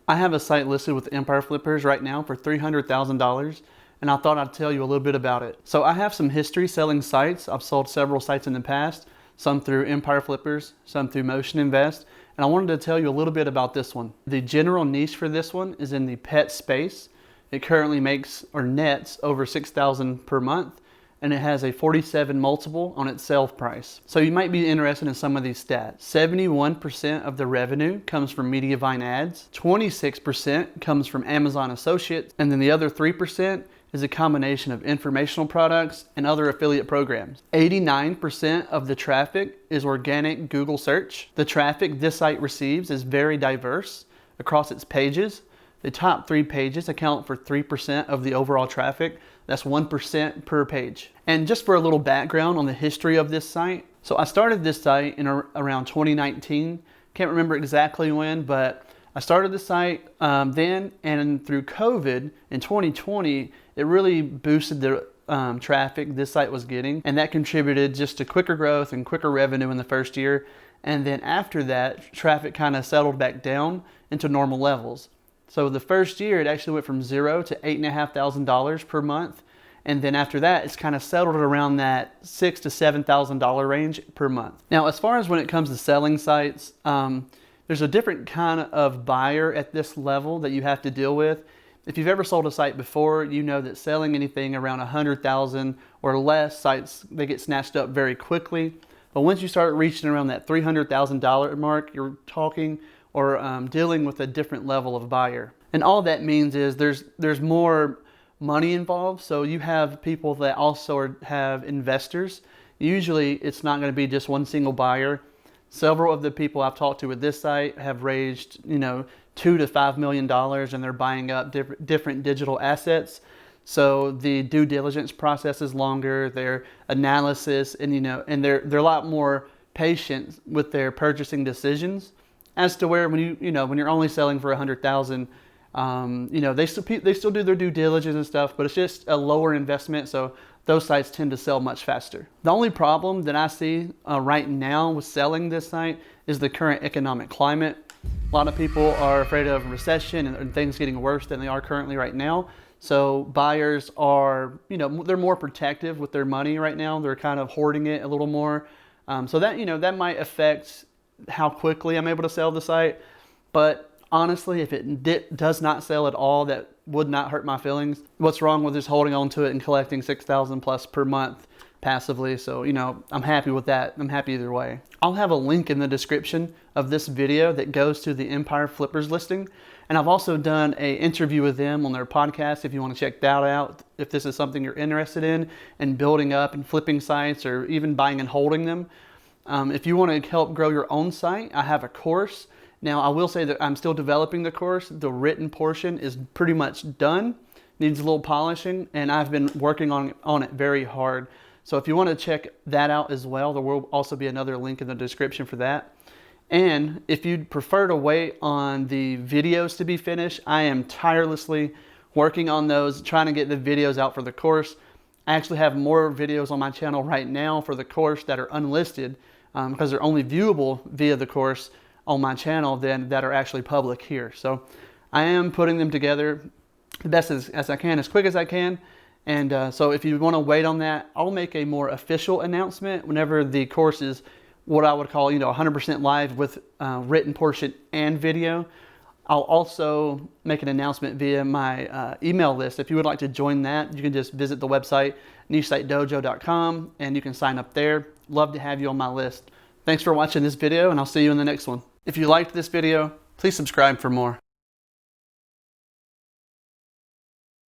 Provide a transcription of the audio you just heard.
I have a site listed with Empire Flippers right now for $300,000, and I thought I'd tell you a little bit about it. So I have some history selling sites. I've sold several sites in the past, some through Empire Flippers, some through Motion Invest, and I wanted to tell you a little bit about this one. The general niche for this one is in the pet space. It currently makes or nets over $6,000 per month, and it has a 47 multiple on its sale price. So you might be interested in some of these stats. 71% of the revenue comes from Mediavine ads, 26% comes from Amazon Associates, and then the other 3% is a combination of informational products and other affiliate programs. 89% of the traffic is organic Google search. The traffic this site receives is very diverse across its pages. The top 3 pages account for 3% of the overall traffic. That's 1% per page. And just for a little background on the history of this site. So I started this site in around 2019. Can't remember exactly when, but I started the site then, and through COVID in 2020, it really boosted the traffic this site was getting, and that contributed just to quicker growth and quicker revenue in the first year. And then after that, traffic kind of settled back down into normal levels. So the first year, it actually went from $0 to $8,500 per month. And then after that, it's kind of settled around that $6,000 to $7,000 range per month. Now, as far as when it comes to selling sites, there's a different kind of buyer at this level that you have to deal with. If you've ever sold a site before, you know that selling anything around 100,000 or less sites, they get snatched up very quickly. But once you start reaching around that $300,000 mark, you're talking or dealing with a different level of buyer. And all that means is there's more money involved. So you have people that also have investors. Usually it's not going to be just one single buyer. Several of the people I've talked to with this site have raised, $2 to $5 million, and they're buying up different digital assets. So the due diligence process is longer, their analysis, and they're a lot more patient with their purchasing decisions. As to where when you're only selling for 100,000, they still do their due diligence and stuff, but it's just a lower investment, so those sites tend to sell much faster. The only problem that I see right now with selling this site is the current economic climate. A lot of people are afraid of recession and things getting worse than they are currently right now. So buyers are, they're more protective with their money right now. They're kind of hoarding it a little more. So that might affect how quickly I'm able to sell the site. But honestly, if it does not sell at all, that would not hurt my feelings. What's wrong with just holding on to it and collecting $6,000 plus per month passively? So, I'm happy with that. I'm happy either way. I'll have a link in the description of this video that goes to the Empire Flippers listing. And I've also done an interview with them on their podcast if you want to check that out, if this is something you're interested in building up and flipping sites or even buying and holding them. If you want to help grow your own site, I have a course. Now, I will say that I'm still developing the course. The written portion is pretty much done, needs a little polishing, and I've been working on it very hard. So if you want to check that out as well, there will also be another link in the description for that. And if you'd prefer to wait on the videos to be finished, I am tirelessly working on those, trying to get the videos out for the course. I actually have more videos on my channel right now for the course that are unlisted because they're only viewable via the course on my channel than that are actually public here. So I am putting them together the best as I can, as quick as I can. And so if you want to wait on that, I'll make a more official announcement whenever the course is what I would call 100% live with written portion and video. I'll also make an announcement via my email list. If you would like to join that, you can just visit the website, nichesitedojo.com, and you can sign up there. Love to have you on my list. Thanks for watching this video, and I'll see you in the next one. If you liked this video, please subscribe for more.